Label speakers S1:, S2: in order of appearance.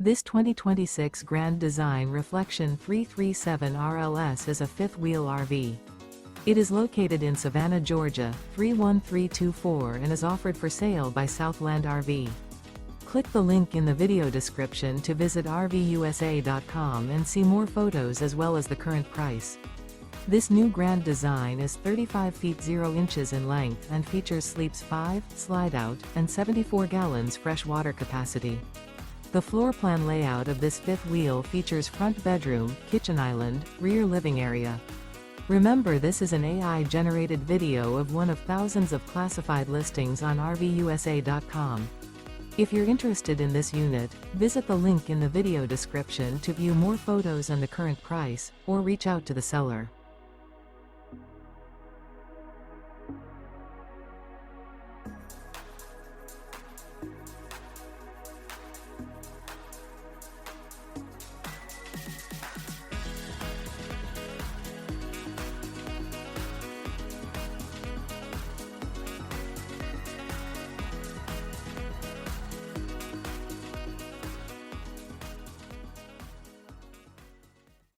S1: This 2026 Grand Design Reflection 337 RLS is a fifth-wheel RV. It is located in Savannah, Georgia, 31324 and is offered for sale by Southland RV. Click the link in the video description to visit RVUSA.com and see more photos as well as the current price. This new Grand Design is 35 feet 0 inches in length and features sleeps 5, slide-out, and 74 gallons fresh water capacity. The floor plan layout of this fifth wheel features front bedroom, kitchen island, rear living area. Remember, this is an AI-generated video of one of thousands of classified listings on RVUSA.com. If you're interested in this unit, visit the link in the video description to view more photos and the current price, or reach out to the seller.